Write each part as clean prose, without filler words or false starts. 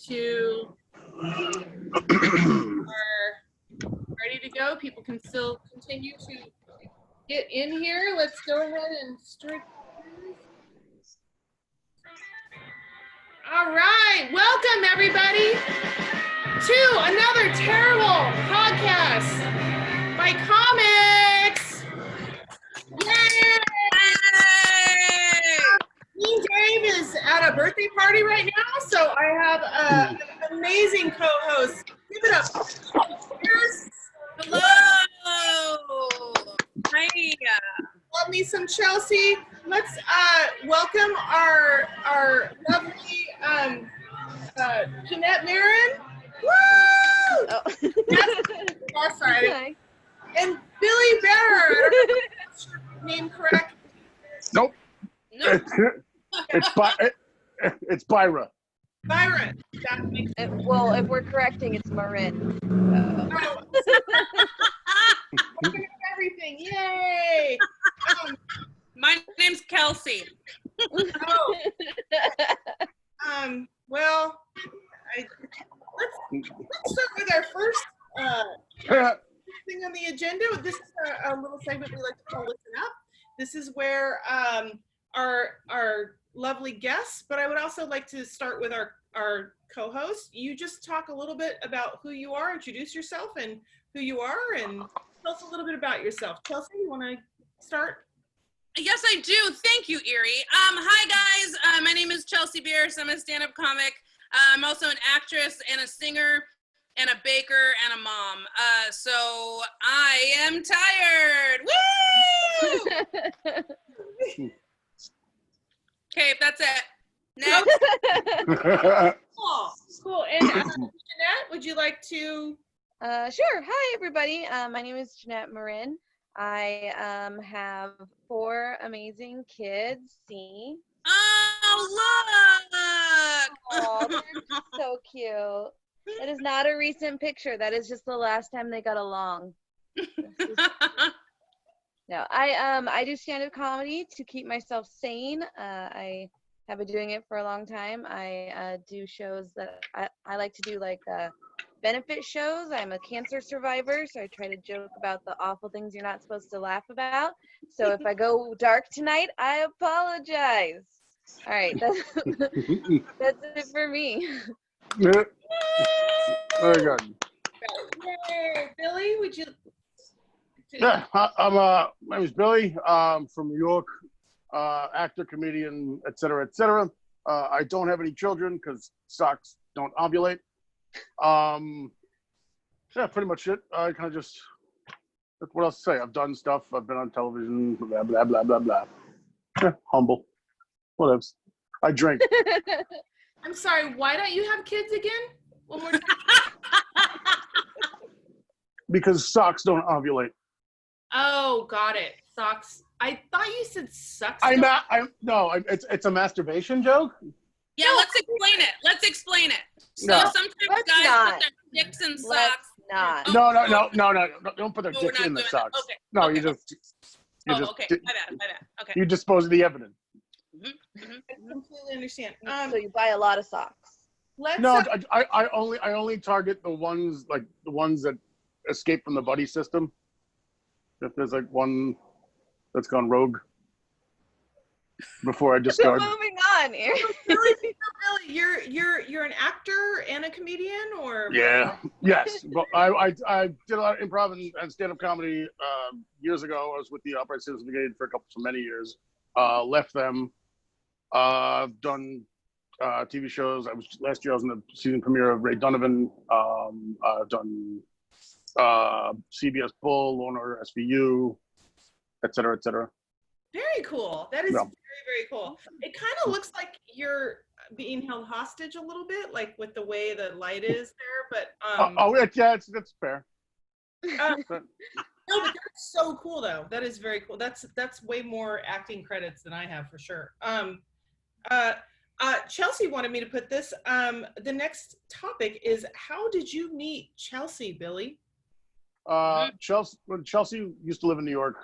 to ready to go. People can still continue to get in here. Let's go ahead and start. All right, welcome everybody to another terrible podcast by comics. Yay! Dean Dave is at a birthday party right now, so I have an amazing co-host. Give it up. Hello. Hi. Love me some Chelsea. Let's welcome our lovely Jeanette Marin. Woo! Oh. Oh, sorry. Hi. And Billy Beyrer. I don't know if that's your name correct. Nope. No. It's Beyrer. Byron. That makes sense. Well, if we're correcting, it's Marin. Oh. Everything. Yay! My name's Kelsey. Oh. Well, let's start with our first thing on the agenda. This is a little segment we like to call Listen Up. This is where our lovely guests, but I would also like to start with our co-host. You just talk a little bit about who you are, introduce yourself and who you are, and tell us a little bit about yourself. Chelsea, you want to start? Yes, I do. Thank you, Eerie. Hi, guys. My name is Chelsea Bearce. I'm a stand-up comic. I'm also an actress and a singer and a baker and a mom. So I am tired. Woo! Okay, that's it. Next. Cool. And Jeanette, would you like to? Sure. Hi, everybody. My name is Jeanette Marin. I have 4 amazing kids. See? Oh, look! Oh, they're so cute. That is not a recent picture. That is just the last time they got along. No, I do stand-up comedy to keep myself sane. I have been doing it for a long time. I do shows that I like to do, like benefit shows. I'm a cancer survivor, so I try to joke about the awful things you're not supposed to laugh about. So if I go dark tonight, I apologize. All right, that's it for me. Very good. Yay. Billy, would you? Yeah, my name is Billy. I'm from New York, actor, comedian, etc., etc. I don't have any children because socks don't ovulate. Yeah, pretty much it. I kind of just, what else to say? I've done stuff. I've been on television, blah, blah, blah, blah, blah. Yeah, humble. What else? I drink. I'm sorry, why don't you have kids again? One more time. Because socks don't ovulate. Oh, got it. Socks. I thought you said sucks. It's a masturbation joke. Yeah, let's explain it. So No. sometimes Let's guys not. put their dicks in Let's socks. not. No. Don't put their Oh, we're dick not in the doing it. socks. Okay. No, Okay. you just. Okay. My bad. Okay. You dispose of the evidence. I completely understand. So you buy a lot of socks. Let's. No, I only target the ones that escape from the buddy system. If there's like one that's gone rogue before I discard. Moving on here. Billy, you're an actor and a comedian, or? Yeah. Yes. But I did a lot of improv and stand-up comedy years ago. I was with the Upright Citizens Brigade for many years. Left them. I've done TV shows. Last year I was in the season premiere of Ray Donovan. I've done CBS Bull, Law and Order SVU, et cetera, et cetera. Very cool. That is very, very cool. It kind of looks like you're being held hostage a little bit, like with the way the light is there. But yeah, that's fair. No, but that's so cool though. That is very cool. That's way more acting credits than I have for sure. Chelsea wanted me to put this. The next topic is, how did you meet Chelsea, Billy? Chelsea used to live in New York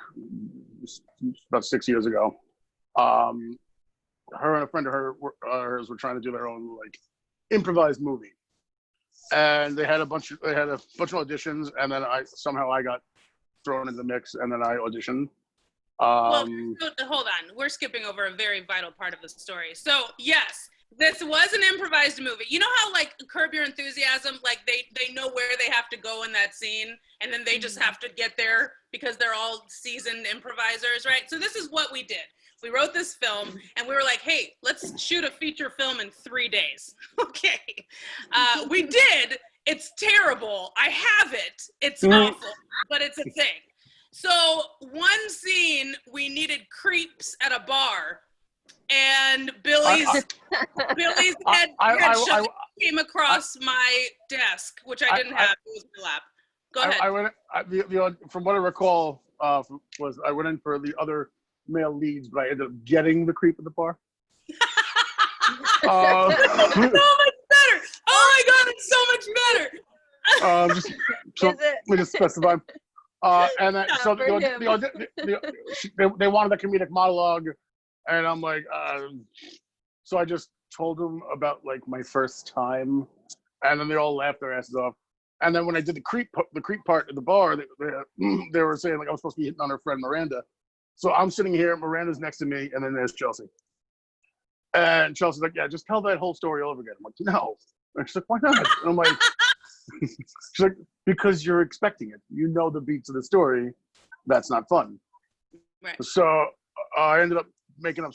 about 6 years ago. Her and a friend of hers were trying to do their own improvised movie, and they had a bunch of auditions, and then I got thrown in the mix, and then I auditioned. Well, hold on. We're skipping over a very vital part of the story. So, yes, this was an improvised movie. You know how, like, Curb Your Enthusiasm, like, they know where they have to go in that scene, and then they just have to get there because they're all seasoned improvisers, right? So this is what we did. We wrote this film, and we were like, hey, let's shoot a feature film in 3 days. Okay. We did. It's terrible. I have it. It's awful, but it's a thing. So one scene, we needed creeps at a bar, and Billy's headshot came across my desk, which I didn't have. It was in my lap. Go ahead. From what I recall, was I went in for the other male leads, but I ended up getting the creep at the bar. So much better. Oh my God, it's so much better. Let me just specify. And then, so they wanted a comedic monologue, and I'm like, so I just told them about like my first time, and then they all laughed their asses off. And then when I did the creep part at the bar, they were saying like I was supposed to be hitting on her friend Miranda. So I'm sitting here, Miranda's next to me, and then there's Chelsea. And Chelsea's like, yeah, just tell that whole story over again. I'm like, no. And she's like, why not? And I'm like, she's like, because you're expecting it. You know the beats of the story. That's not fun. Right. So I ended up making up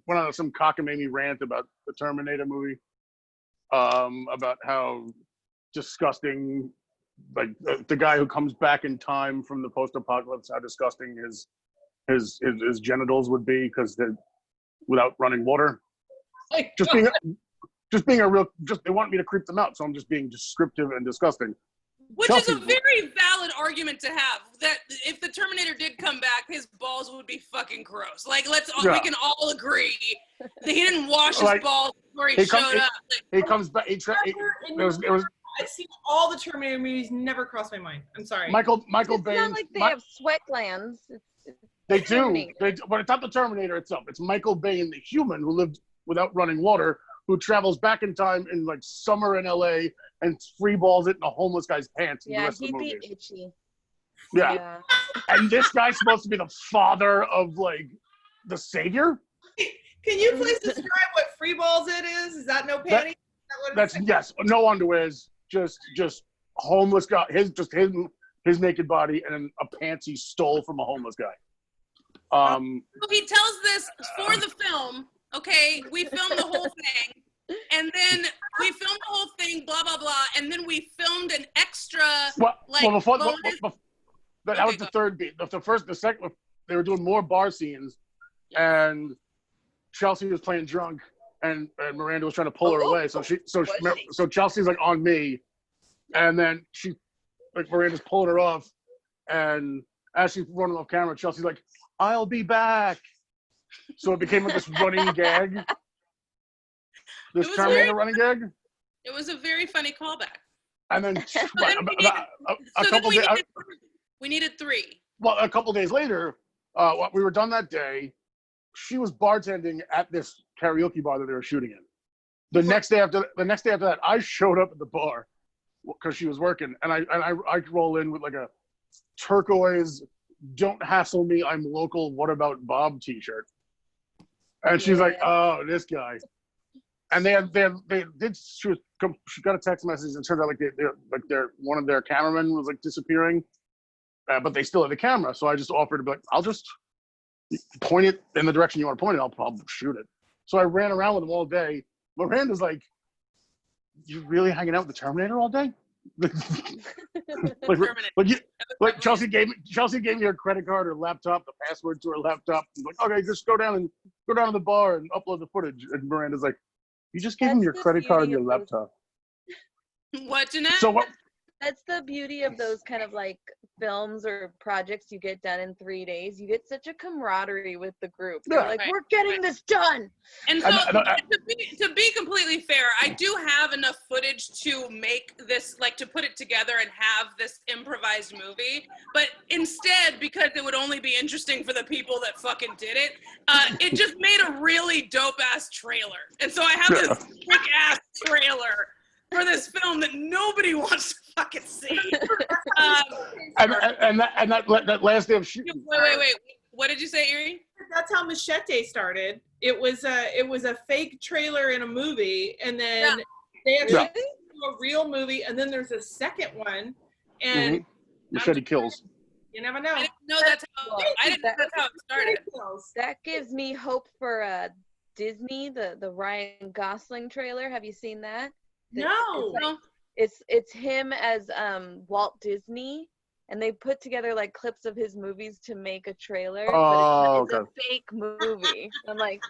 went on some cockamamie rant about the Terminator movie, about how disgusting, like the guy who comes back in time from the post-apocalypse, how disgusting his genitals would be because they're without running water. Just being a real, they want me to creep them out, so I'm just being descriptive and disgusting. Which is a very valid argument to have, that if the Terminator did come back, his balls would be fucking gross. Like, we can all agree that he didn't wash his balls before he showed up. He comes back. I've seen all the Terminator movies, never crossed my mind. I'm sorry. Michael Bain. It's not like they have sweat glands. They do. But it's not the Terminator itself. It's Michael Bain, the human who lived without running water, who travels back in time in like summer in LA and free balls it in a homeless guy's pants in the rest of the movie. He'd be itchy. Yeah. And this guy's supposed to be the father of like the savior. Can you please describe what free balls it is? Is that no panties? Yes, no underwears, just homeless guy. His naked body and then a pants he stole from a homeless guy. So he tells this for the film. Okay, we filmed the whole thing, and then we filmed the whole thing, blah blah blah, and then we filmed an extra. That was the third beat. The second, they were doing more bar scenes, and Chelsea was playing drunk, and Miranda was trying to pull her away. So Chelsea's like on me, and then Miranda's pulling her off, and as she's running off camera, Chelsea's like, "I'll be back." So it became like this running gag. This Terminator running gag. It was a very funny callback. And then we needed 3. Well, a couple days later, we were done that day. She was bartending at this karaoke bar that they were shooting in. The next day after that, I showed up at the bar because she was working, and I roll in with like a turquoise "Don't hassle me, I'm local, what about Bob" t-shirt. And she's like, "Oh, this guy." And she got a text message, and it turned out like one of their cameramen was like disappearing, but they still had the camera. So I just offered to be like, "I'll just point it in the direction you want to point it. I'll shoot it." So I ran around with them all day. Miranda's like, "You really hanging out with the Terminator all day?" like Chelsea gave me her credit card, her laptop, the password to her laptop. I'm like, "Okay, just go down to the bar and upload the footage." And Miranda's like, "You just gave him your credit card and your laptop." What, Jeanette? So what? That's the beauty of those kind of like films or projects you get done in 3 days. You get such a camaraderie with the group. They're Yeah. like, Right. we're getting this done. And so, I- to be completely fair, I do have enough footage to make this, like, to put it together and have this improvised movie. But instead, because it would only be interesting for the people that fucking did it, it just made a really dope-ass trailer. And so I have this sick-ass trailer for this film that nobody wants to fucking see. and that last day of shooting. Wait. What did you say, Eerie? That's how Machete started. It was a fake trailer in a movie, and then they actually do a real movie, and then there's a second one, and Machete kills. you never know. I didn't know that's how it started. That gives me hope for Disney, the Ryan Gosling trailer. Have you seen that? No. It's him as Walt Disney, and they put together like clips of his movies to make a trailer. Oh, but it's a fake movie. I'm like,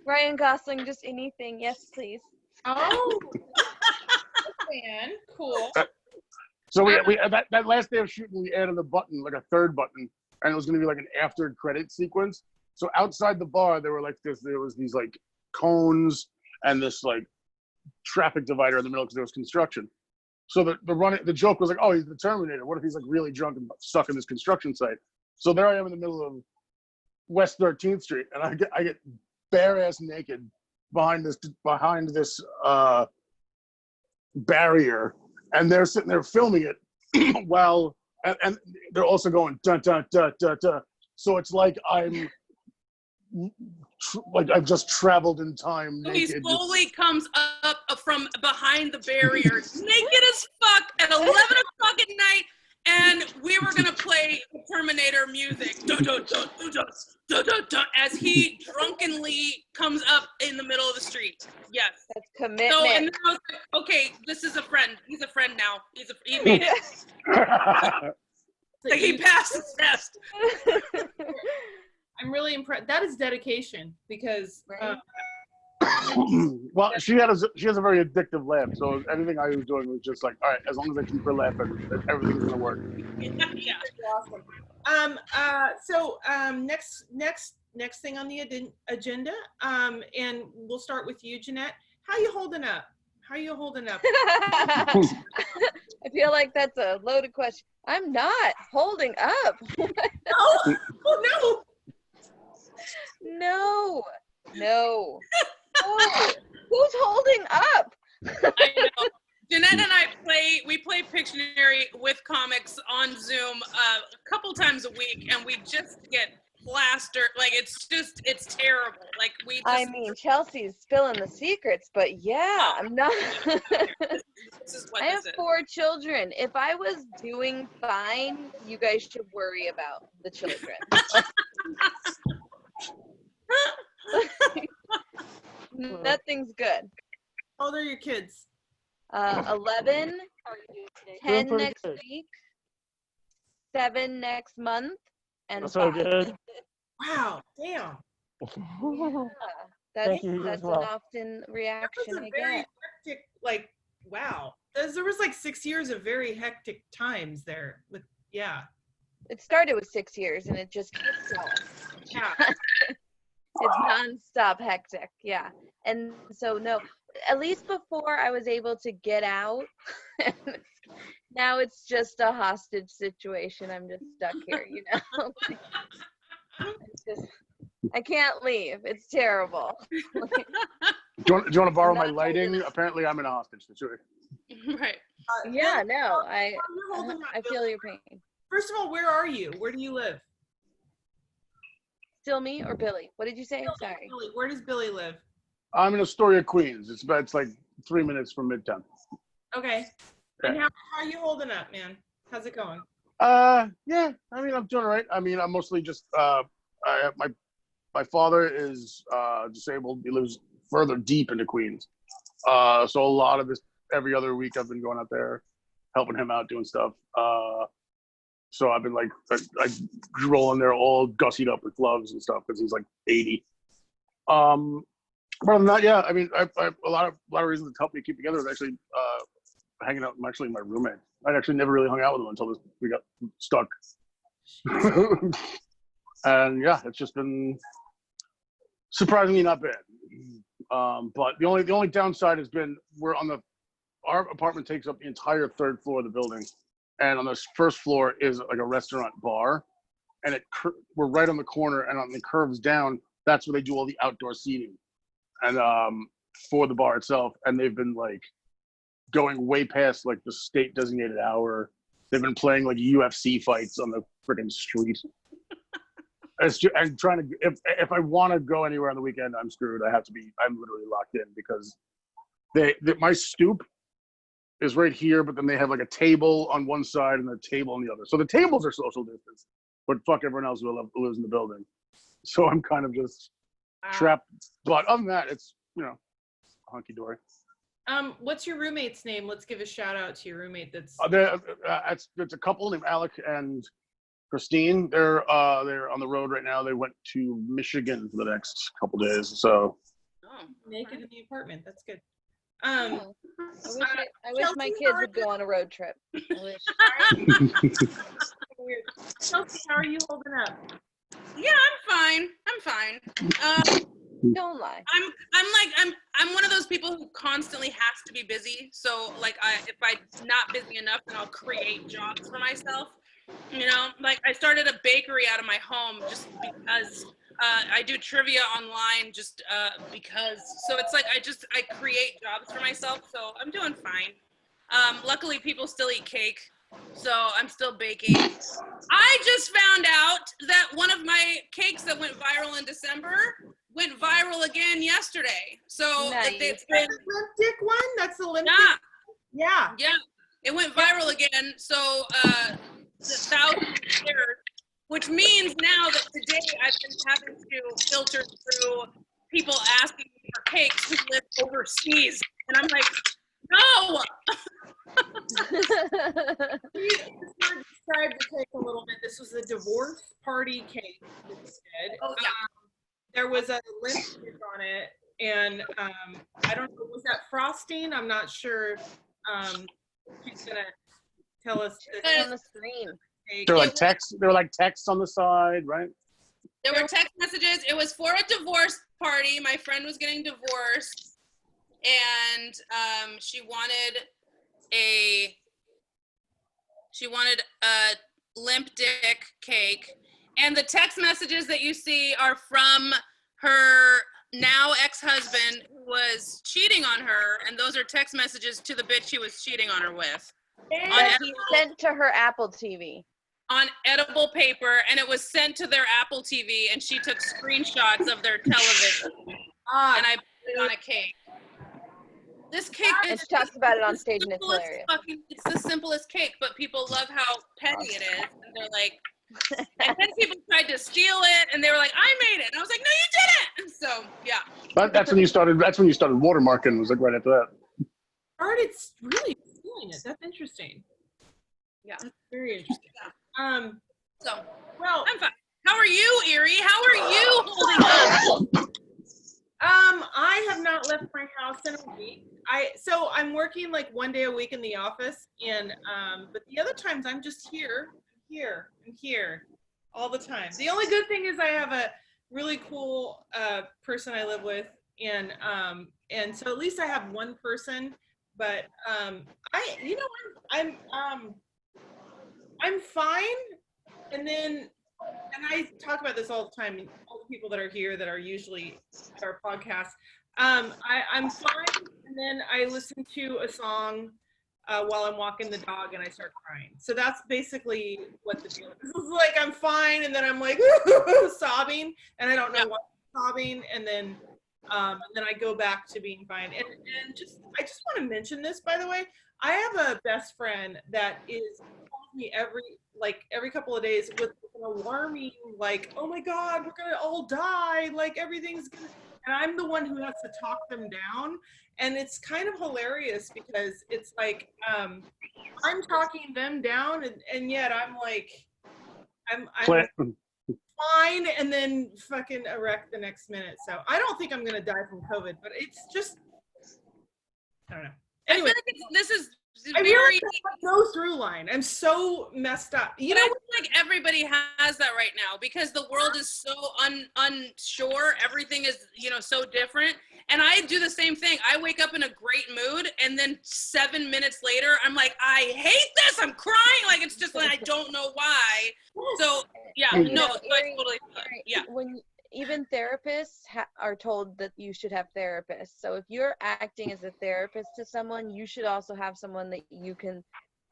Ryan Gosling, just anything, yes, please. Oh, man, cool. So we that last day of shooting, we added a button, like a third button, and it was going to be like an after credit sequence. So outside the bar, there was these like cones and this like traffic divider in the middle because there was construction. So the joke was like, oh, he's the Terminator. What if he's like really drunk and stuck in this construction site? So there I am in the middle of West 13th Street, and I get bare ass naked behind this barrier, and they're sitting there filming it while and they're also going dun dun dun dun dun. So it's like I've just traveled in time So naked. he slowly comes up from behind the barrier, naked as fuck at 11 o'clock at night, and we were gonna play Terminator music, dun, dun, dun, dun, dun, dun, dun, dun, as he drunkenly comes up in the middle of the street. Yes. That's commitment. So, and then I was like, okay, this is a friend. He's a friend now. He made it. Like he passed the test. I'm really impressed. That is dedication because Well, she has a very addictive laugh, so anything I was doing was just like, all right, as long as I keep her laughing, everything's gonna work. Yeah. awesome. So next thing on the agenda, and we'll start with you, Jeanette. How you holding up? I feel like that's a loaded question. I'm not holding up. Oh no! No. Oh, who's holding up? I know. Jeanette and I play Pictionary with comics on Zoom a couple times a week, and we just get plastered. Like it's terrible. Like I mean, Chelsea's spilling the secrets, but yeah, I'm not. This is what I have this is. 4 children. If I was doing fine, you guys should worry about the children. Nothing's good. How old are your kids? 11, 10 next week, 7 next month, and That's so 5. good. Wow, damn. That's Thank you as well. an often That reaction was I a very get. hectic, like, wow. There was like 6 years of very hectic times there. With It started with 6 years, and it just keeps going. yeah. It's nonstop hectic, yeah. And so no, at least before I was able to get out. Now it's just a hostage situation. I'm just stuck here, you know. I can't leave. It's terrible. Do you want to borrow my lighting? Apparently, I'm in a hostage situation. Right. Yeah, no, You're holding up. I feel your pain. First of all, where are you? Where do you live? Still me or Billy? What did you say? Sorry. Billy, where does Billy live? I'm in Astoria, Queens. It's like 3 minutes from Midtown. Okay. And how are you holding up, man? How's it going? Yeah. I mean, I'm doing all right. I mean, I'm mostly just my father is disabled. He lives further deep into Queens. So a lot of this every other week I've been going out there, helping him out, doing stuff. So I've been like rolling there all gussied up with gloves and stuff because he's like 80. But other than that, yeah, I mean, I a lot of reasons to help me keep together is actually hanging out actually with my roommate. I actually never really hung out with him until we got stuck. And yeah, it's just been surprisingly not bad. But the only downside has been our apartment takes up the entire third floor of the building, and on the first floor is like a restaurant bar, and we're right on the corner, and on the curves down, that's where they do all the outdoor seating, and for the bar itself, and they've been like going way past like the state designated hour. They've been playing like UFC fights on the freaking street. I'm trying to, if I want to go anywhere on the weekend, I'm screwed. I'm literally locked in because my stoop is right here, but then they have like a table on one side and a table on the other. So the tables are social distance, but fuck everyone else who lives in the building. So I'm kind of just trapped. But other than that, it's, hunky dory. What's your roommate's name? Let's give a shout out to your roommate. It's a couple named Alec and Christine. They're on the road right now. They went to Michigan for the next couple days. So naked in the apartment. That's good. I wish my kids would go on a road trip. I wish. Chelsea, how are you holding up? Yeah, I'm fine. Don't lie. I'm one of those people who constantly has to be busy. So like if I'm not busy enough, then I'll create jobs for myself. Like I started a bakery out of my home just because I do trivia online just because. So it's like I create jobs for myself. So I'm doing fine. Luckily, people still eat cake, so I'm still baking. I just found out that one of my cakes that went viral in December went viral again yesterday. So nice. It's been the limp dick one. That's the limp dick. Yeah. It went viral again. So the 1,000 shares, which means now that today I've been having to filter through people asking me for cakes who live overseas, and I'm like, no. Describe the cake a little bit. This was a divorce party cake that we did. Oh yeah. There was a limp dick on it, and I don't know, was that frosting? I'm not sure. She's gonna tell us. It's on the screen. They're like texts on the side, right? There were text messages. It was for a divorce party. My friend was getting divorced, and she wanted a limp dick cake. And the text messages that you see are from her now ex-husband who was cheating on her, and those are text messages to the bitch he was cheating on her with. That he sent to her Apple TV. On edible paper, and it was sent to their Apple TV, and she took screenshots of their television, and I put it on a cake. This cake is. And she talks about it on stage, and it's hilarious. It's the simplest cake, but people love how petty it is, and they're like. And then people tried to steal it, and they were like, "I made it," and I was like, "No, you didn't." So yeah. But that's when you started. That's when you started watermarking. It was like right after that. Started really stealing it. That's interesting. Yeah, that's very interesting. So well, I'm fine. How are you, Eerie? How are you holding up? I have not left my house in a week. So I'm working like one day a week in the office, and but the other times I'm just here all the time. The only good thing is I have a really cool person I live with, and so at least I have one person. But I'm fine. And I talk about this all the time. All the people that are here that are usually at our podcast, I'm fine. And then I listen to a song while I'm walking the dog, and I start crying. So that's basically what the deal is. It's like I'm fine, and then I'm like sobbing, and I don't know why I'm sobbing, and then I go back to being fine. And I just want to mention this, by the way. I have a best friend that calls me every couple of days with an alarming, like, oh my God, we're gonna all die, like everything's gonna. And I'm the one who has to talk them down. And it's kind of hilarious because it's like, I'm talking them down, and yet I'm like, I'm fine, and then fucking a wreck the next minute. So I don't think I'm going to die from COVID, but it's just, I don't know. Anyway. I feel like this is I very. realize that's my go-through line. I'm so messed up. You know, I feel like everybody has that right now because the world is so unsure. Everything is, so different. And I do the same thing. I wake up in a great mood, and then 7 minutes later, I'm like, I hate this. I'm crying. Like, it's just like, I don't know why. So, yeah, And, no, Eerie, I totally, yeah. When even therapists are told that you should have therapists. So if you're acting as a therapist to someone, you should also have someone that you can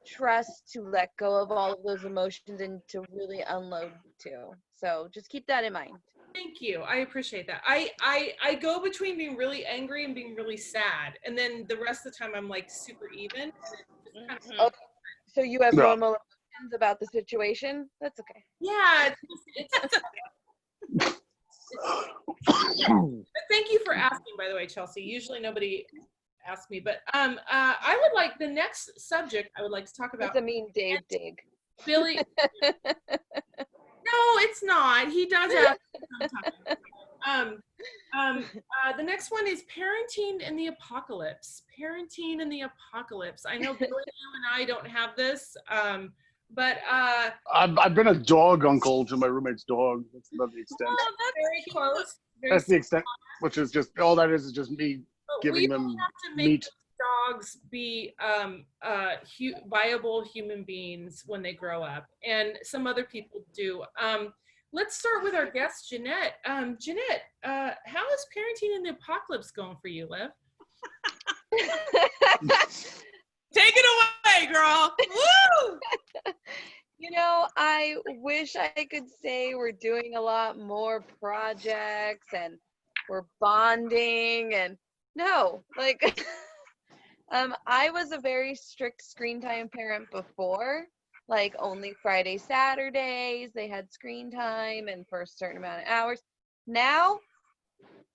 trust to let go of all of those emotions and to really unload to. So just keep that in mind. thank you. I appreciate that. I go between being really angry and being really sad, and then the rest of the time I'm like super even. Oh, so you have Yeah. normal emotions about the situation? That's okay. Yeah, thank you for asking, by the way, Chelsea. Usually nobody asks me, but I would like the next subject I would like to talk about. That's a mean Dave dig. Billy. No, it's not. He does ask sometimes. The next one is parenting in the apocalypse. Parenting in the apocalypse. I know Billy and I don't have this, but I've been a dog uncle to my roommate's dog. That's about the extent. oh, that's very close. Very That's the extent, which is just all that is just me giving we them don't have to make meat. dogs be viable human beings when they grow up, and some other people do. Let's start with our guest, Jeanette. Jeanette, how is parenting in the apocalypse going for you, Liv? Take it away, girl. Woo! I wish I could say we're doing a lot more projects and we're bonding and no, like I was a very strict screen time parent before, like only Friday, Saturdays, they had screen time and for a certain amount of hours. Now,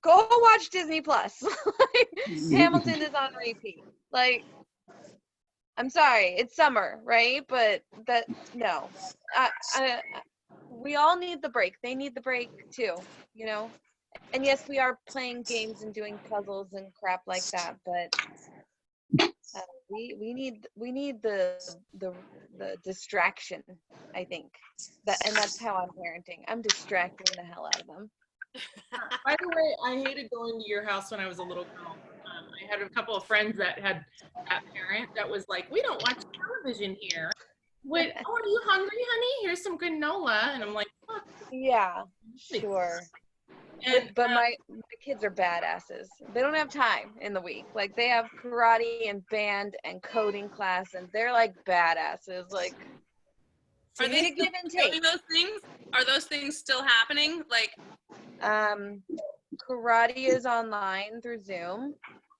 go watch Disney Plus. Like, Hamilton is on repeat. Like, I'm sorry, it's summer, right? But no. We all need the break. They need the break too, And yes, we are playing games and doing puzzles and crap like that, but we need the distraction, I think. And that's how I'm parenting. I'm distracting the hell out of them. By the way, I hated going to your house when I was a little girl. I had a couple of friends that had that parent that was like, we don't watch television here. What, oh, are you hungry, honey? Here's some granola. And I'm like, fuck. Yeah, sure. But my kids are badasses. They don't have time in the week. Like, they have karate and band and coding class, and they're like badasses. Like, Are they give and doing take. those things? Are those things still happening? Like, karate is online through Zoom,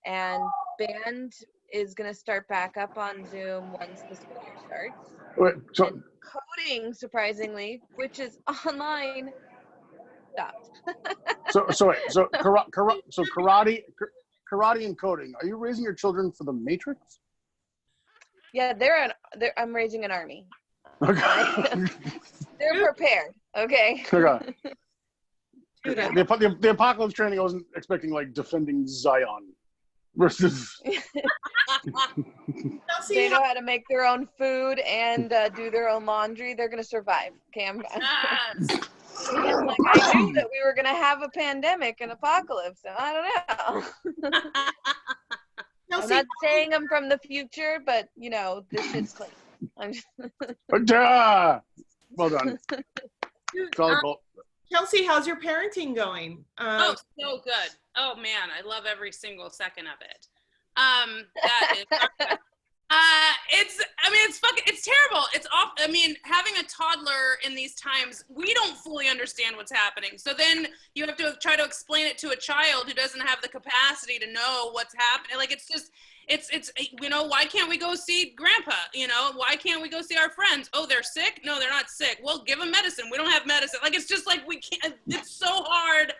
and band is gonna start back up on Zoom once the school year starts. Wait, so And coding, surprisingly, which is online, stopped. karate and coding. Are you raising your children for the Matrix? Yeah, I'm raising an army. Okay. They're prepared. Okay. Okay. Yeah. The apocalypse training, I wasn't expecting like defending Zion versus. They know how to make their own food and do their own laundry. They're gonna survive. Okay, I'm yes. And like, I knew that we were gonna have a pandemic and apocalypse, and I don't know. I'm not saying I'm from the future, but this shit's clean. I'm just Well done. Solid call. Chelsea, how's your parenting going? Oh, so good. Oh man, I love every single second of it. That is it's terrible. It's off. I mean, having a toddler in these times, we don't fully understand what's happening. So then you have to try to explain it to a child who doesn't have the capacity to know what's happening. Like, it's just, it's why can't we go see grandpa? Why can't we go see our friends? Oh, they're sick? No, they're not sick. Well, give them medicine. We don't have medicine. Like, it's just like, we can't, it's so hard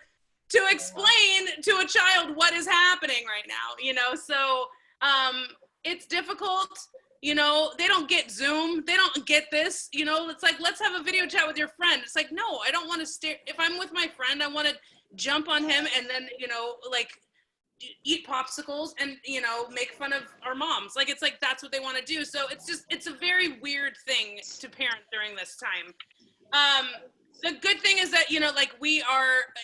to explain to a child what is happening right now, so it's difficult. They don't get Zoom. They don't get this, it's like, let's have a video chat with your friend. It's like, no, I don't want to stare. If I'm with my friend, I want to jump on him and then, like eat popsicles and, you know, make fun of our moms. Like, it's like, that's what they want to do. So it's a very weird thing to parent during this time. The good thing is that, you know, like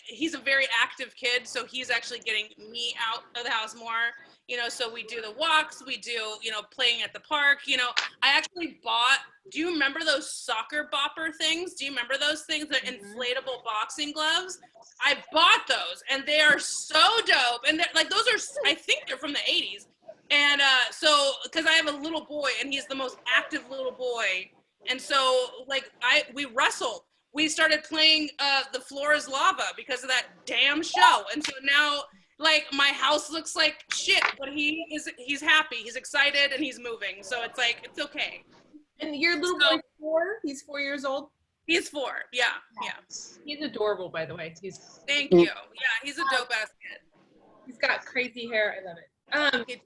he's a very active kid, so he's actually getting me out of the house more, you know, so we do the walks, we do, you know, playing at the park, you know. I actually do you remember those soccer bopper things? Do you remember those things, the inflatable boxing gloves? I bought those, and they are so dope, and they're like, those are, I think they're from the 80s, and so, because I have a little boy, and he's the most active little boy, and so, like, we wrestled. We started playing The Floor is Lava because of that damn show. And so now, like, my house looks like shit, but he's happy, he's excited, and he's moving. So it's like, it's okay. And your little boy's 4? He's 4 years old? He's 4, yeah. He's adorable, by the way. Thank you. Yeah, he's a dope-ass kid. He's got crazy hair. I love it.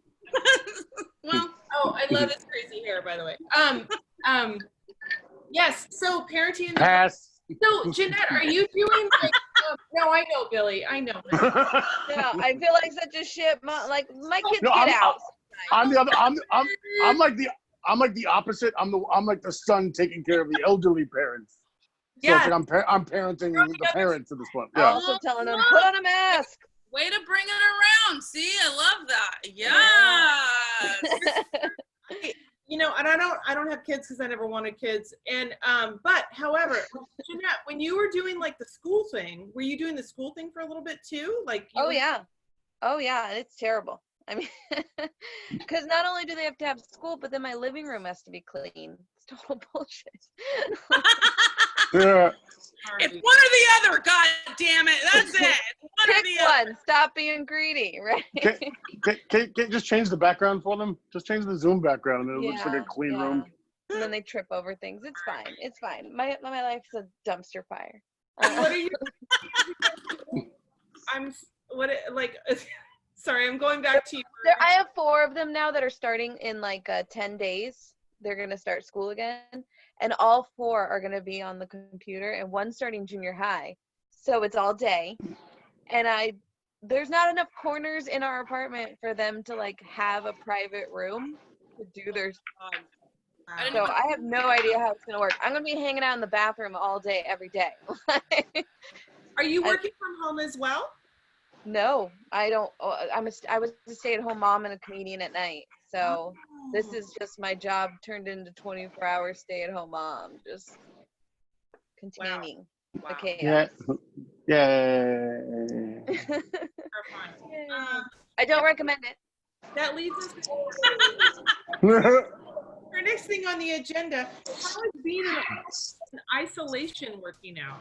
Well. Oh, I love his crazy hair, by the way. Yes, so parenting in the Pass. So, Jeanette, are you doing like? No, I know, Billy. I know. No, I feel like such a shit mom. Like my kids No, get out. I'm the other. I'm like the opposite. I'm like the son taking care of the elderly parents. So Yeah. it's like I'm parenting the parents at this point. I'm Yeah. also telling them put on a mask. Way to bring it around. See, I love that. Yes. You know, and I don't have kids because I never wanted kids. And but however, Jeanette, when you were doing like the school thing, were you doing the school thing for a little bit too? Like Oh yeah, and it's terrible. I mean, because not only do they have to have school, but then my living room has to be clean. It's total bullshit. Yeah. It's one or the other, god damn it. That's it. One or Pick the other. one. Stop being greedy, right? Can just change the background for them? Just change the Zoom background and it looks like a clean room. And then they trip over things. It's fine. It's fine. My life's a dumpster fire. what are you? Sorry, I'm going back to you. I have 4 of them now that are starting in like 10 days. They're going to start school again. And all 4 are going to be on the computer and one's starting junior high. So it's all day. And there's not enough corners in our apartment for them to like have a private room to do their So I have no idea how it's going to work. I'm going to be hanging out in the bathroom all day, every day. Are you working from home as well? No, I don't. I was a stay-at-home mom and a comedian at night. So this is just my job turned into 24-hour stay-at-home mom, just containing the chaos. Yeah. I don't recommend it. That leads us to our next thing on the agenda. How is being in isolation working out?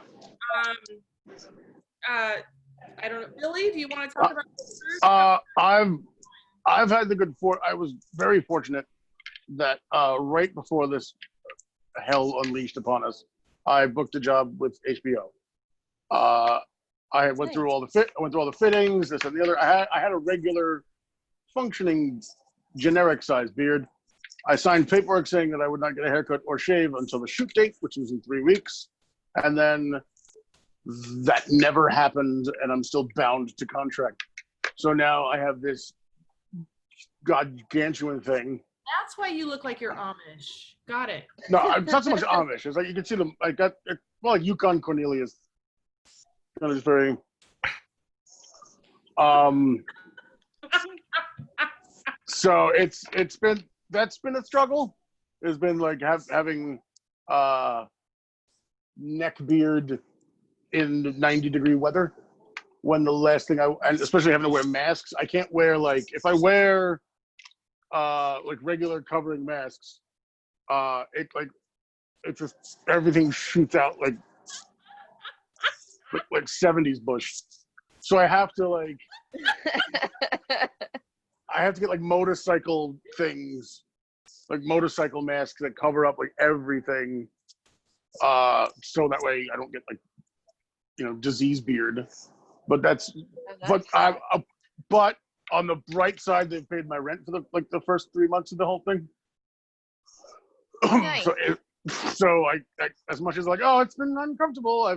I don't know. Billy, do you want to talk about this first? I've had the I was very fortunate that right before this hell unleashed upon us, I booked a job with HBO. I went through all the fittings, this and the other. I had a regular, functioning, generic sized beard. I signed paperwork saying that I would not get a haircut or shave until the shoot date, which was in 3 weeks, and then that never happened, and I'm still bound to contract. So now I have this gargantuan thing. That's why you look like you're Amish. Got it. No, it's not so much Amish. It's like you can see them. I got like Yukon Cornelius. Kind of just very. So that's been a struggle. It's been like having neck beard in 90-degree weather, when the last thing and especially having to wear masks. I can't wear, like, if I wear like regular covering masks, it just everything shoots out like 70s bush. So I have to get like motorcycle things, like motorcycle masks that cover up like everything, so that way I don't get like, disease beard. But but on the bright side, they've paid my rent for the first 3 months of the whole thing. Nice. So I as much as like, oh, it's been uncomfortable,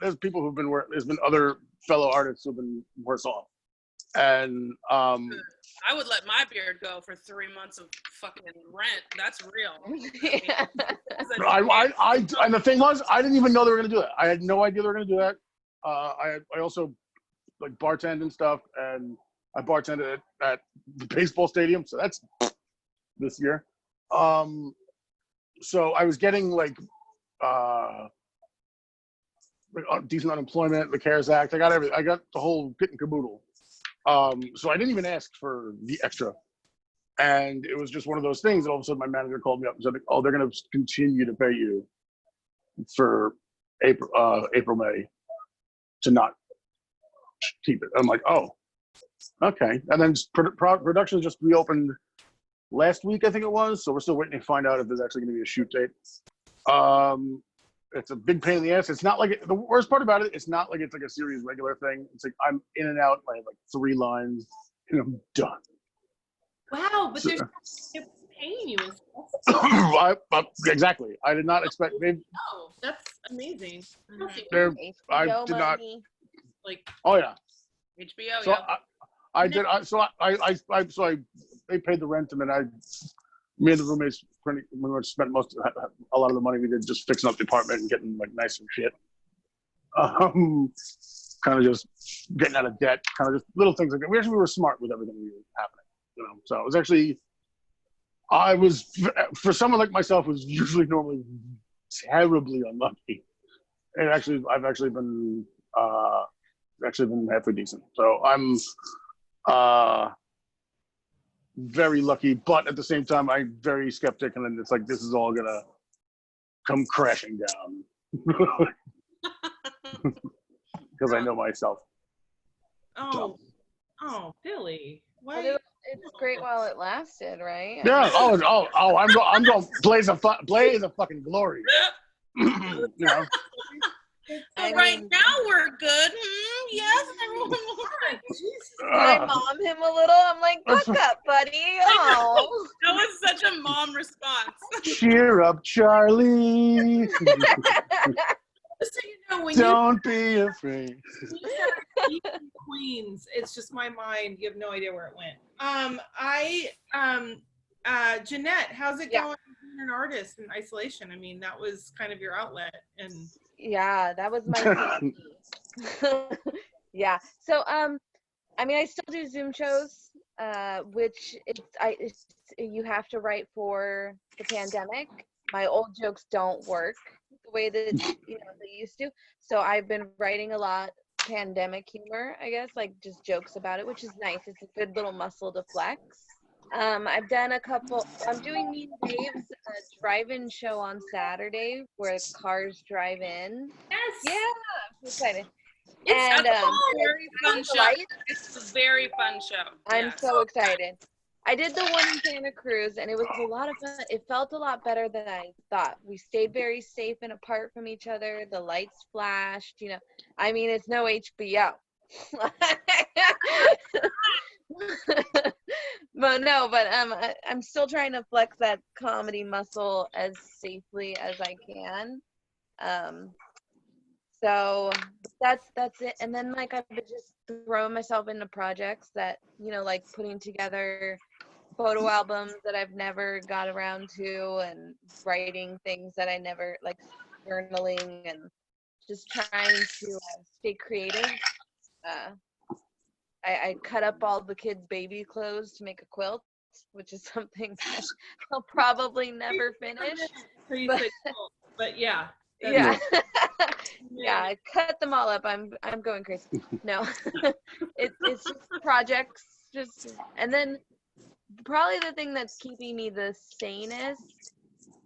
there's people there's been other fellow artists who've been worse off. And I would let my beard go for 3 months of fucking rent. That's real. Yeah. And the thing was, I didn't even know they were gonna do that. I had no idea they were gonna do that. I also like bartend and stuff, and I bartended at the baseball stadium, so that's this year. So I was getting like decent unemployment, the CARES Act. I got everything. I got the whole kit and caboodle. So I didn't even ask for the extra. And it was just one of those things that all of a sudden my manager called me up and said, "Oh, they're going to continue to pay you for April, May to not keep it." I'm like, "Oh, okay." And then production just reopened last week, I think it was. So we're still waiting to find out if there's actually going to be a shoot date. It's a big pain in the ass. It's not like the worst part about it. It's not like it's like a series regular thing. It's like I'm in and out. I have like 3 lines, and I'm done. Wow, but there's it's paying you and stuff. Exactly. I did not expect. Oh, that's amazing. I HBO did not. money. Like, Oh yeah. HBO, So yeah. I did. They paid the rent, and then me and the roommates pretty much spent a lot of the money we did just fixing up the apartment and getting like nice and shit. Kind of just getting out of debt, kind of just little things like that. We were smart with everything we were happening, you know. So it was actually, for someone like myself who's usually normally terribly unlucky, and I've actually been halfway decent. So I'm very lucky, but at the same time, I'm very skeptic, and then it's like this is all gonna come crashing down because I know myself. oh, Billy. But Why? it's great while it lasted, right? Yeah. I'm going blaze of fucking glory. You know. I Right mean, now we're good. Yes, everyone. Can I mom him a little? I'm like, what's up, buddy? Oh. That was such a mom response. Cheer up, Charlie. Just so you know, when Don't be afraid. you said Queens, it's just my mind. You have no idea where it went. Jeanette, how's it going being an artist in isolation? I mean, that was kind of your outlet, and Yeah, that was my therapy. Yeah. So I mean I still do Zoom shows, which you have to write for the pandemic. My old jokes don't work the way that they used to. So I've been writing a lot pandemic humor, I guess, like just jokes about it, which is nice. It's a good little muscle to flex. I've done a couple. I'm doing Mean Dave's drive-in show on Saturday where cars drive in. yes, Yeah, I'm so excited. It's And a very fun show. Lights. It's a very fun show. I'm Yes. so excited. I did the one in Santa Cruz, and it was a lot of fun. It felt a lot better than I thought. We stayed very safe and apart from each other. The lights flashed, I mean, it's no HBO. but I'm still trying to flex that comedy muscle as safely as I can. So that's it. And then like I've been just throwing myself into projects that, like putting together photo albums that I've never got around to, and writing things that I never, like journaling, and just trying to stay creative. I cut up all the kids' baby clothes to make a quilt, which is something that I'll probably never finish. So you But- said cool, but yeah. Yeah. Yeah, I cut them all up. I'm going crazy. No. It's just projects, and then probably the thing that's keeping me the sanest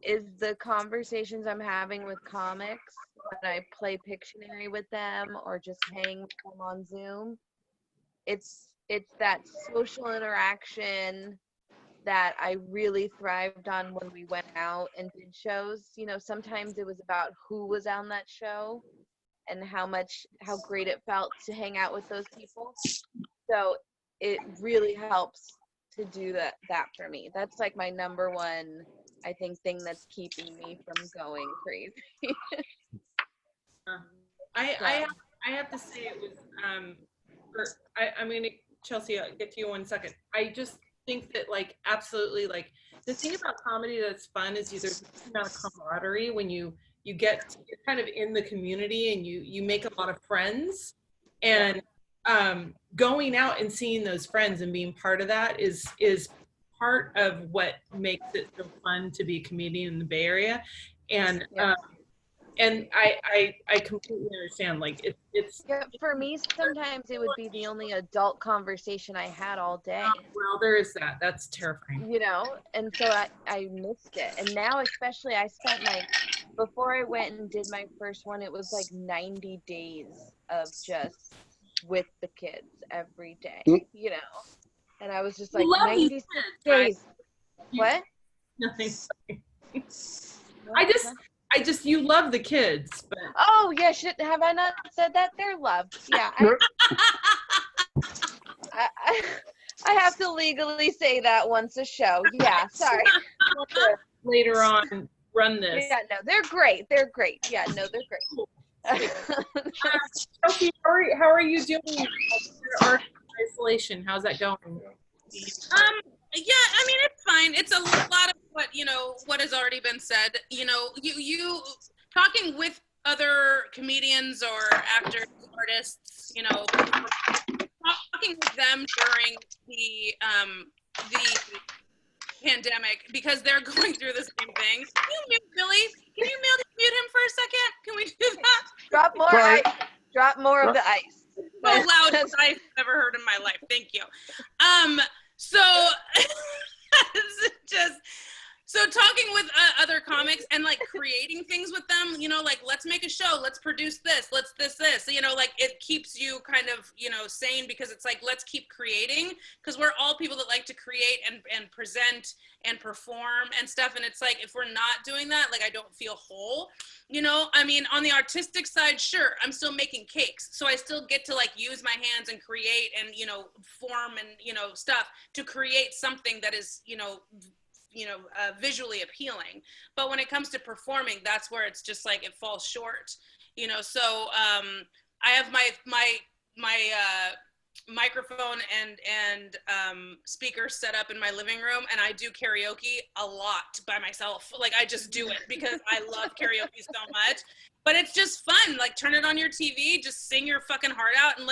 is the conversations I'm having with comics when I play Pictionary with them or just hang with them on Zoom. It's that social interaction that I really thrived on when we went out and did shows. Sometimes it was about who was on that show and how great it felt to hang out with those people. So it really helps to do that for me. That's like my number one, I think, thing that's keeping me from going crazy. I have to say it was I'm going to Chelsea, I'll get to you in 1 second. I just think that like absolutely like the thing about comedy that's fun is there's a amount of camaraderie when you're kind of in the community and you make a lot of friends, and going out and seeing those friends and being part of that is part of what makes it so fun to be a comedian in the Bay Area. And I completely understand. Like it's Yeah, for me, sometimes it would be the only adult conversation I had all day. well, there is that. That's terrifying. You know, and so I missed it. And now, especially, I spent before I went and did my first one, it was like 90 days of just with the kids every day, you know, and I was just like 96 days. What? Nothing. I just you love the kids, but oh yeah, have I not said that? They're loved. Yeah. I have to legally say that once a show. Yeah, sorry. Later on, run this. Yeah, no, they're great. They're great. Yeah, no, they're great. Chelsea, how are you doing with your art isolation? How's that going? Yeah, I mean, it's fine. It's a lot of what has already been said. You know, you talking with other comedians or actors, artists, you know, talking with them during the pandemic because they're going through the same thing. Can you mute Billy? Can you mute him for a second? Can we do that? Drop more ice. Drop more of the ice. So loud I've ever heard in my life. Thank you. So so talking with other comics and like creating things with them, you know, like let's make a show, let's produce this, let's this, you know, like it keeps you kind of, you know, sane because it's like, let's keep creating because we're all people that like to create and present and perform and stuff. And it's like, if we're not doing that, like I don't feel whole, you know. I mean, on the artistic side, sure, I'm still making cakes. So I still get to like use my hands and create and, you know, form and, you know, stuff to create something that is, visually appealing. But when it comes to performing, that's where it's just like it falls short, you know. So I have my microphone and speakers set up in my living room, and I do karaoke a lot by myself. Like I just do it because I love karaoke so much. But it's just fun. Like turn it on your TV, just sing your fucking heart out, and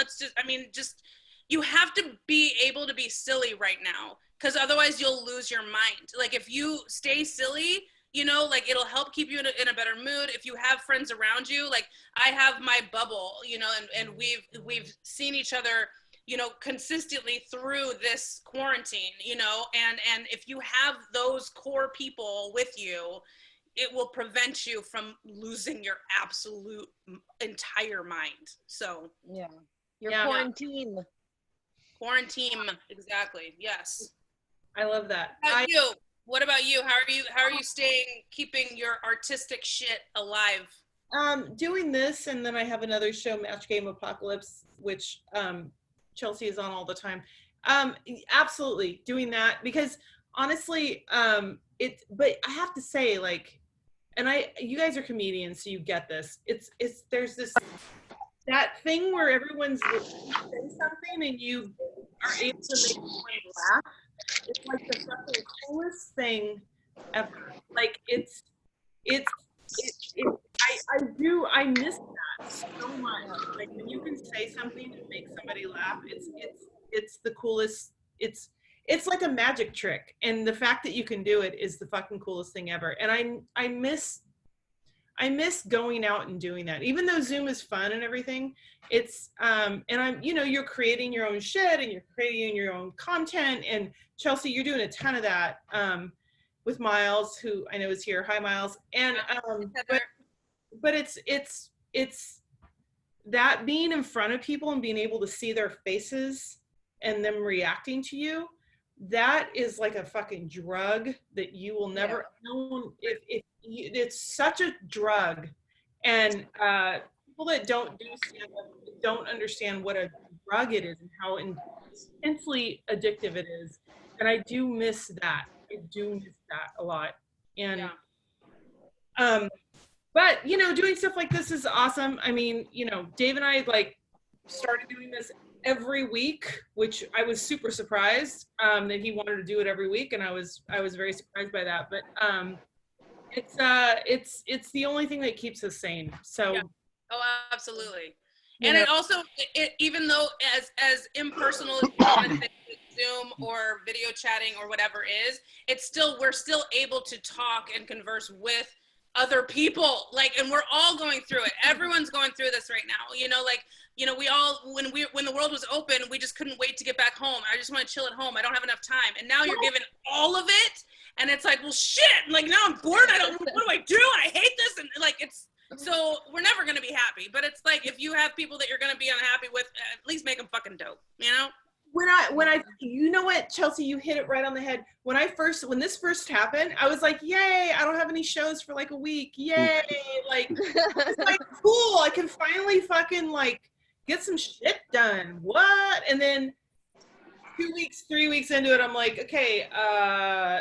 you have to be able to be silly right now. Because otherwise you'll lose your mind. Like if you stay silly, you know, like it'll help keep you in a better mood. If you have friends around you, like I have my bubble, you know, and we've seen each other, you know, consistently through this quarantine, you know, and if you have those core people with you, it will prevent you from losing your absolute entire mind. So yeah, quarantine. Quarantine, exactly. Yes. I love that. What about you? How are you keeping your artistic shit alive? Doing this, and then I have another show, Match Game Apocalypse, which Chelsea is on all the time. Absolutely doing that because honestly, but I have to say, like, and you guys are comedians, so you get this. There's that thing where everyone's saying something and you are able to make someone laugh. It's like the fucking coolest thing ever. Like I miss that so much. Like when you can say something and make somebody laugh, it's the coolest. It's like a magic trick, and the fact that you can do it is the fucking coolest thing ever. And I miss going out and doing that. Even though Zoom is fun and everything, it's and I'm, you know, you're creating your own shit and you're creating your own content. And Chelsea, you're doing a ton of that with Miles, who I know is here. Hi, Miles. And but it's that being in front of people and being able to see their faces and them reacting to you, that is like a fucking drug that you will never know. It's such a drug, and people that don't do stand-up don't understand what a drug it is and how intensely addictive it is. And I do miss that. I do miss that a lot. And but you know, doing stuff like this is awesome. I mean, you know, Dave and I like started doing this every week, which I was super surprised that he wanted to do it every week, and I was very surprised by that. But it's the only thing that keeps us sane. So. Yeah. Oh, absolutely. You And know. it also, even though as impersonal as you want to say Zoom or video chatting or whatever is, we're still able to talk and converse with other people. Like, and we're all going through it. Everyone's going through this right now. We all, when the world was open, we just couldn't wait to get back home. I just want to chill at home. I don't have enough time. And now you're given all of it. And it's like, well, shit. Like, now I'm bored. What do I do? I hate this. And like, so we're never going to be happy, but it's like, if you have people that you're going to be unhappy with, at least make them fucking dope, you know? You know what, Chelsea, you hit it right on the head. When this first happened, I was like, yay, I don't have any shows for like a week. Yay. Like, it's like, cool. I can finally fucking like get some shit done. What? And then 2 weeks, 3 weeks into it, I'm like, okay,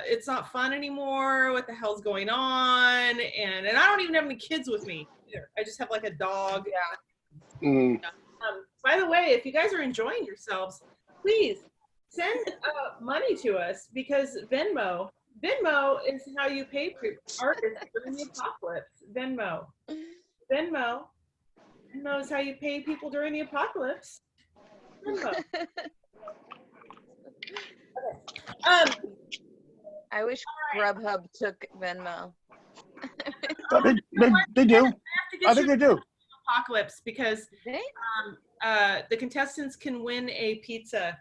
it's not fun anymore. What the hell's going on? And I don't even have any kids with me either. I just have like a dog. Yeah. Mm. By the way, if you guys are enjoying yourselves, please send money to us, because Venmo is how you pay artists during the apocalypse. Venmo is how you pay people during the apocalypse. Venmo. I wish Grubhub took Venmo. They do. I think they do. Apocalypse, because the contestants can win a pizza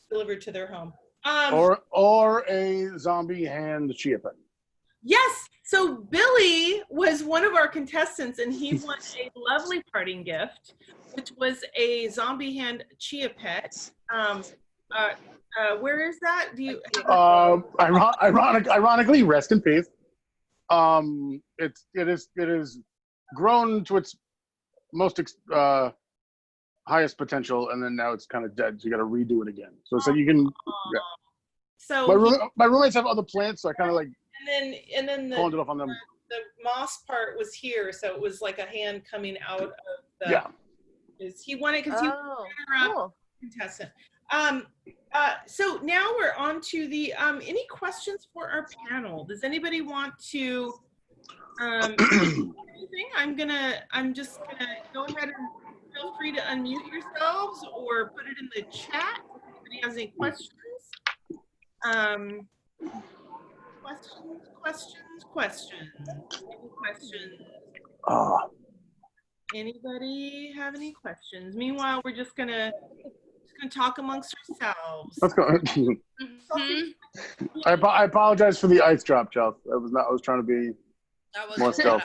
delivered to their home. Or a zombie hand chia pet. Yes. So Billy was one of our contestants, and he won a lovely parting gift, which was a zombie hand chia pet. Where is that? Do you? Ironically, rest in peace. It is grown to its most highest potential, and then now it's kind of dead. So you got to redo it again. So you can. Yeah. So my roommates have other plants, so I kind of like. And then pawned it off on them. The moss part was here, so it was like a hand coming out of the. Yeah. He won it because he was a cool. contestant. So now we're on to the any questions for our panel? Does anybody want to anything? I'm just gonna go ahead and feel free to unmute yourselves or put it in the chat if anybody has any questions. Questions. Any questions? Anybody have any questions? Meanwhile, we're just gonna talk amongst ourselves. Let's go. Mm-hmm. I apologize for the ice drop, Chelsea. I was trying to be more stealth.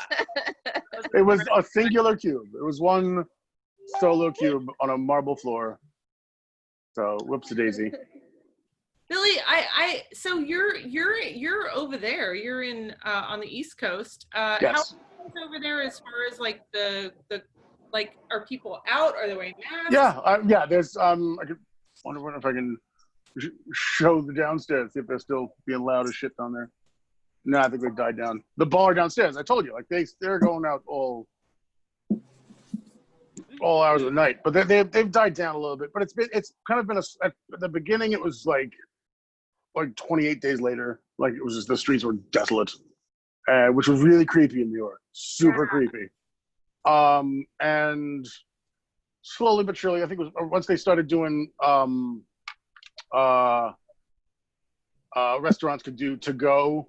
It was a singular cube. It was one solo cube on a marble floor. So whoops-a-daisy. Billy, so you're over there. You're in on the East Coast. Yes. How is it over there as far as like the like, are people out? Are they wearing masks? Yeah. There's I wonder if I can show the downstairs, see if they're still being loud as shit down there. No, I think they died down. The bar downstairs. I told you, like they're going out all hours of the night, but they've died down a little bit. But it's kind of been at the beginning. It was like 28 days later, like it was just the streets were desolate, which was really creepy in New York. Super creepy. And slowly but surely, I think it was once they started doing restaurants could do to go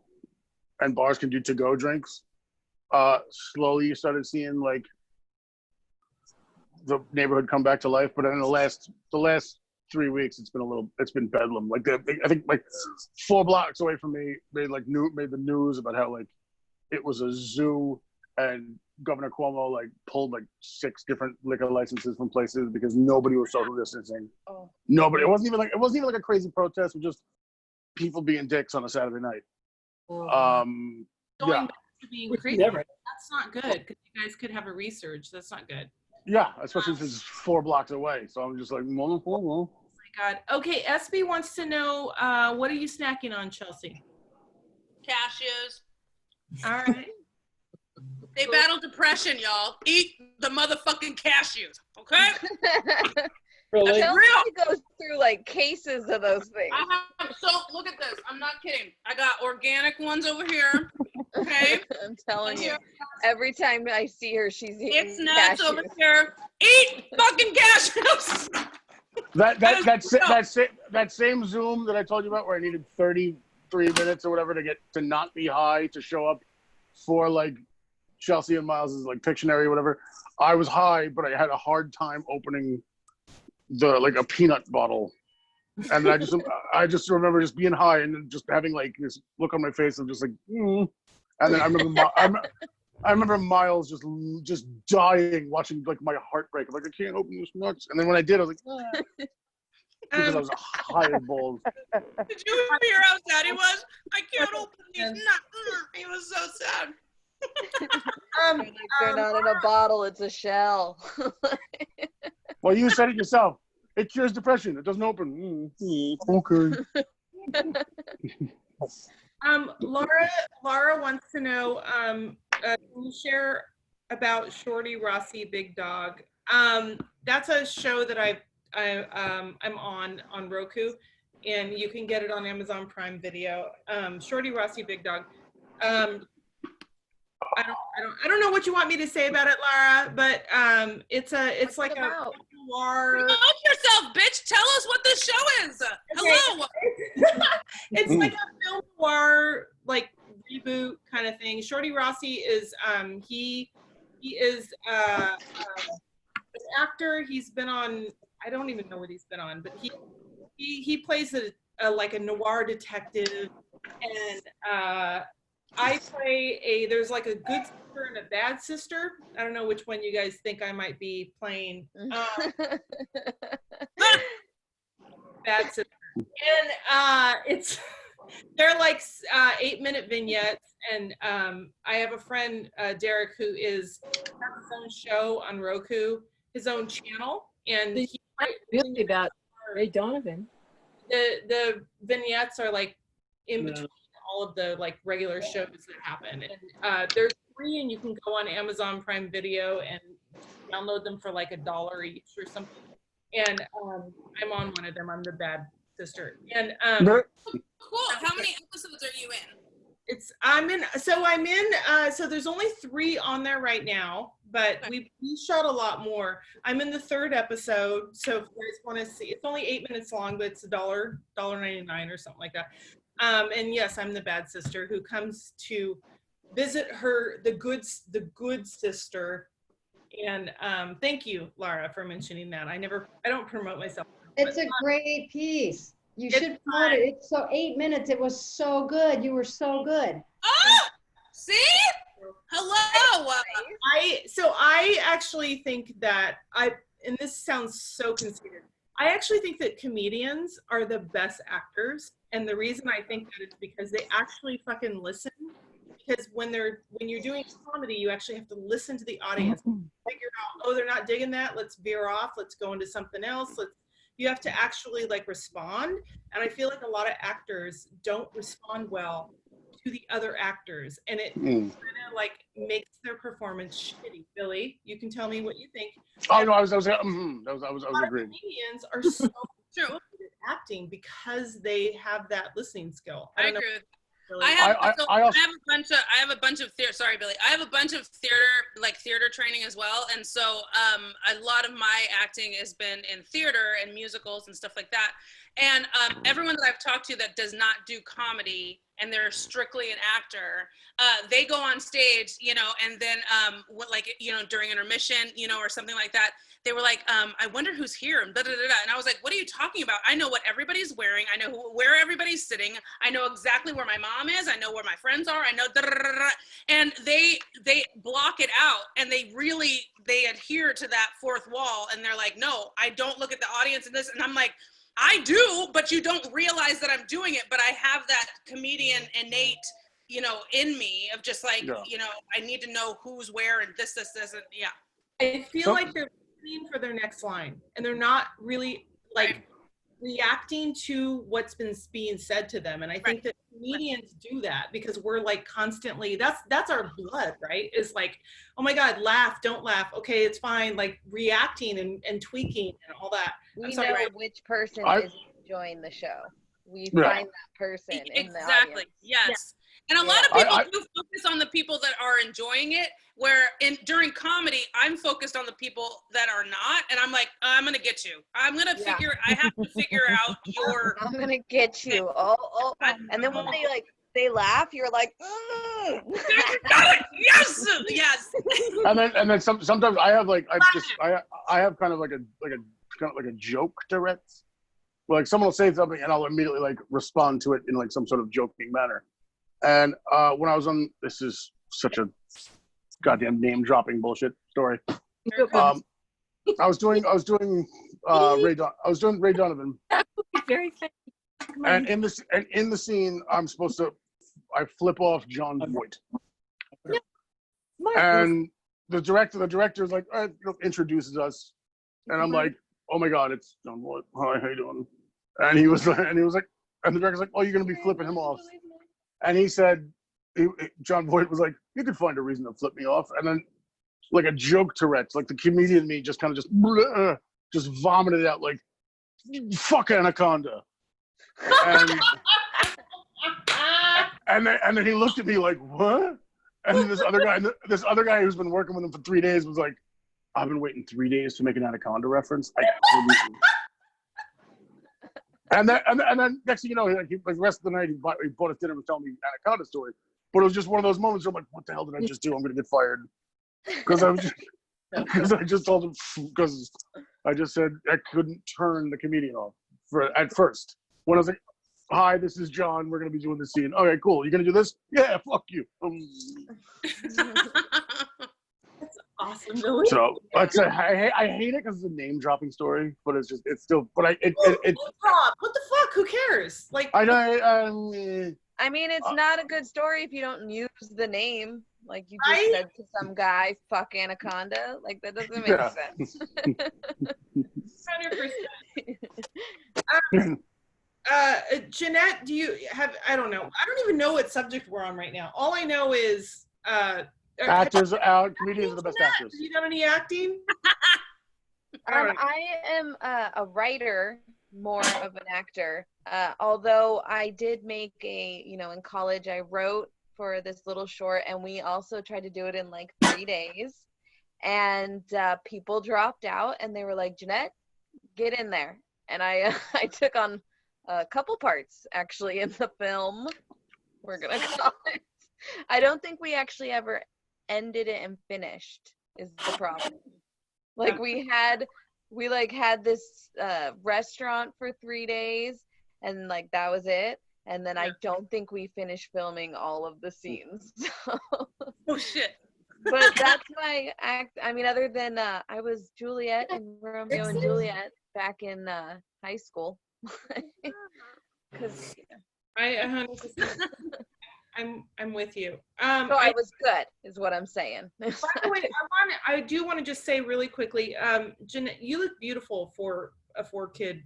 and bars can do to go drinks. Slowly you started seeing like the neighborhood come back to life. But in the last 3 weeks, it's been bedlam. Like I think like 4 blocks away from me, they like made the news about how like it was a zoo, and Governor Cuomo like pulled like 6 different liquor licenses from places because nobody was social distancing. Oh. Nobody. It wasn't even like a crazy protest. It was just people being dicks on a Saturday night. Going Yeah. back to being crazy. That's not good, because you guys could have a resurge. That's not good. Yeah, especially since it's 4 blocks away. So I'm just like, Oh my God. Okay, SB wants to know, what are you snacking on, Chelsea? Cashews. All right. They battle depression, y'all. Eat the motherfucking cashews, okay? Really? Chelsea goes through like cases of those things. Look at this. I'm not kidding. I got organic ones over here. Okay. I'm telling you, every time I see her, she's eating It's nuts cashews. over here. Eat fucking cashews. That same Zoom that I told you about, where I needed 33 minutes or whatever to not be high to show up for like Chelsea and Miles's like Pictionary or whatever. I was high, but I had a hard time opening a peanut bottle, and I just remember just being high and then just having like this look on my face of just like, and then I remember Miles just dying, watching like my heart break. I'm like, I can't open this nuts. And then when I did, I was like, because I was high as balls. Did you hear how sad he was? I can't open these nuts. He was so sad. They're not in a bottle, it's a shell. Well, you said it yourself. It cures depression. It doesn't open. Okay. Laura wants to know, can you share about Shorty Rossi Big Dog? That's a show that I'm on Roku, and you can get it on Amazon Prime Video. Shorty Rossi Big Dog. I don't know what you want me to say about it, Lara, but it's like a noir. Promote yourself, bitch. Tell us what this show is. Okay. Hello. It's like a film noir, like reboot kind of thing. Shorty Rossi is he is an actor. He's been on, I don't even know what he's been on, but he plays like a noir detective, and I play there's like a good sister and a bad sister. I don't know which one you guys think I might be playing. Bad sister. And they're like 8-minute vignettes. And I have a friend, Derek, who has his own show on Roku, his own channel. And he really about Ray Donovan. The vignettes are like in between all of the like regular shows that happen, and there's 3, and you can go on Amazon Prime Video and download them for like $1 each or something. And I'm on one of them. I'm the bad sister. And cool. How many episodes are you in? So there's only 3 on there right now, but we shot a lot more. I'm in the 3rd episode, so if you guys want to see, it's only 8 minutes long, but it's $1.99 or something like that. And yes, I'm the bad sister who comes to visit the good sister. And thank you, Lara, for mentioning that. I don't promote myself. It's a great piece. You should promote it. It's so 8 minutes. It was so good. You were so good. Oh, see? Hello. I actually think that and this sounds so conceited, I actually think that comedians are the best actors. And the reason I think that is because they actually fucking listen. Because when you're doing comedy, you actually have to listen to the audience, figure out, oh, they're not digging that. Let's veer off. Let's go into something else. You have to actually like respond. And I feel like a lot of actors don't respond well to the other actors, and it kind of like makes their performance shitty. Billy, you can tell me what you think. Oh no, I was agreeing. Comedians are so good at acting because they have that listening skill. I agree with I have a bunch of theater. Sorry, Billy. I have a bunch of theater training as well, and so a lot of my acting has been in theater and musicals and stuff like that. And everyone that I've talked to that does not do comedy and they're strictly an actor, they go on stage, and then during intermission, or something like that, they were like, I wonder who's here, and and I was like, what are you talking about? I know what everybody's wearing. I know where everybody's sitting. I know exactly where my mom is. I know where my friends are. I know, and they block it out, and they adhere to that fourth wall, and they're like, no, I don't look at the audience and this, and I'm like, I do, but you don't realize that I'm doing it, but I have that comedian innate, in me of just like, I need to know who's where and this, and yeah. I feel like they're listening for their next line, and they're not really like reacting to what's been being said to them. And I think that comedians do that because we're like constantly, that's our blood, right? Is like, oh my God, laugh, don't laugh. Okay, it's fine. Like reacting and tweaking and all that. We I'm sorry, know Ryan. which person is enjoying the show. We Yeah. find that person in the Exactly. audience. Yes. And a lot of people do focus on the people that are enjoying it, where during comedy, I'm focused on the people that are not. And I'm like, I'm going to get you. I have to figure out your. I'm going to get you. Oh. And then when they laugh, you're like, Got it. Yes. And then sometimes I have like, I have kind of like a joke Tourette's. Like someone will say something and I'll immediately like respond to it in like some sort of joking manner. And when I was on, this is such a goddamn name dropping bullshit story. I was doing Ray Donovan. Very funny. And in the scene, I flip off John Voight. And the director is like, introduces us, and I'm like, oh my God, it's John Voight. Hi, how you doing? And he was like, and the director's like, oh, you're gonna be flipping him off. And he said, John Voight was like, you could find a reason to flip me off. And then, like a joke Tourette's, like the comedian in me just kind of just vomited out like, fuck Anaconda. And then he looked at me like, what? And then this other guy who's been working with him for 3 days was like, I've been waiting 3 days to make an Anaconda reference. And then next thing you know, like the rest of the night, he bought us dinner and was telling me Anaconda story. But it was just one of those moments where I'm like, what the hell did I just do? I'm going to get fired. Because I just told him, because I just said I couldn't turn the comedian off at first. When I was like, hi, this is John. We're going to be doing this scene. Okay, cool. You going to do this? Yeah, fuck you. That's awesome. So I hate it because it's a name dropping story, but it's still, but what the fuck? Who cares? Like, I mean, it's not a good story if you don't use the name. Like you just said to some guy, fuck Anaconda. Like that doesn't make sense. 100%. Jeanette, do you have, I don't even know what subject we're on right now. All I know is actors comedians are the best actors. Have you done any acting? I am a writer, more of an actor. Although I did make in college, I wrote for this little short, and we also tried to do it in like 3 days. And people dropped out, and they were like, Jeanette, get in there. And I took on a couple parts actually in the film, we're gonna call it. I don't think we actually ever ended it and finished is the problem. Like we had this restaurant for 3 days, and like that was it. And then I don't think we finished filming all of the scenes. So. Oh shit. But that's my act. I mean, other than I was Juliet in Romeo and Juliet back in high school. Because I 100%. I'm with you. So I was good, is what I'm saying. By the way, I do want to just say really quickly, Jeanette, you look beautiful for a 4-kid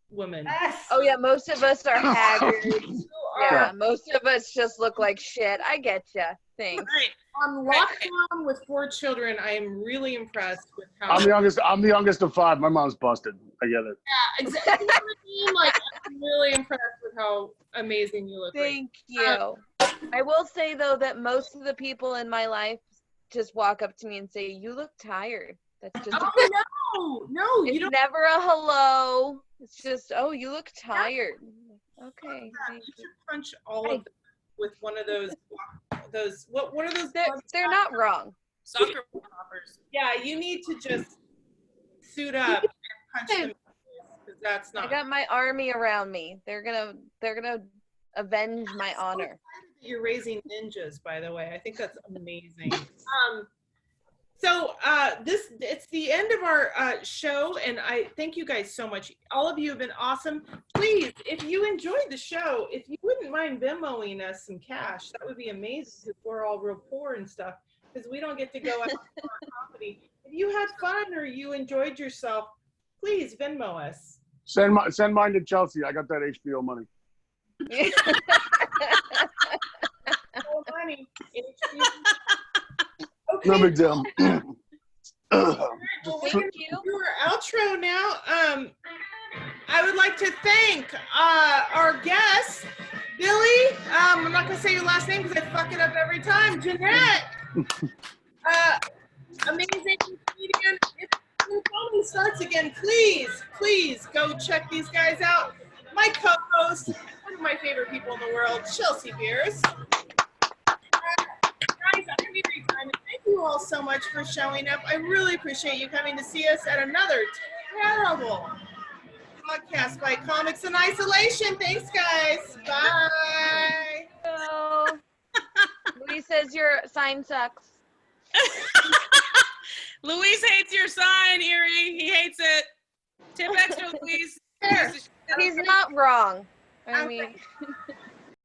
woman. Yes. Oh yeah, most of us are haggard. Yeah, most of us just look like shit. I get ya. Thanks. Right. On lockdown with 4 children, I am really impressed with how. I'm the youngest of 5. My mom's busted. I get it. Yeah, exactly. Like, I'm really impressed with how amazing you look. Thank you. I will say though that most of the people in my life just walk up to me and say, "You look tired." That's just. Oh no! You don't. Never a hello. It's just, "Oh, you look tired." Okay. You should punch all of them with one of those. What are those? They're not wrong. Soccer poppers. Yeah, you need to just suit up and punch them. Because that's not. I got my army around me. They're gonna avenge my honor. You're raising ninjas, by the way. I think that's amazing. So it's the end of our show, and I thank you guys so much. All of you have been awesome. Please, if you enjoyed the show, if you wouldn't mind Venmoing us some cash, that would be amazing because we're all real poor and stuff because we don't get to go out to our comedy. If you had fun or you enjoyed yourself, please Venmo us. Send mine to Chelsea. I got that HBO money. funny. Okay. No big deal. Well, we're Thank gonna you. do our outro now. I would like to thank our guests, Billy. I'm not gonna say your last name because I fuck it up every time. Jeanette, amazing comedian. If the comedy starts again, please go check these guys out. My co-host, one of my favorite people in the world, Chelsea Bearce. Guys, I'm Eerie Diamond. Thank you all so much for showing up. I really appreciate you coming to see us at another terrible podcast by Comics in Isolation. Thanks, guys. Bye. So, Louise says your sign sucks. Luis hates your sign, Eerie. He hates it. Tip extra, Luis. There. He's not wrong. I Okay. mean.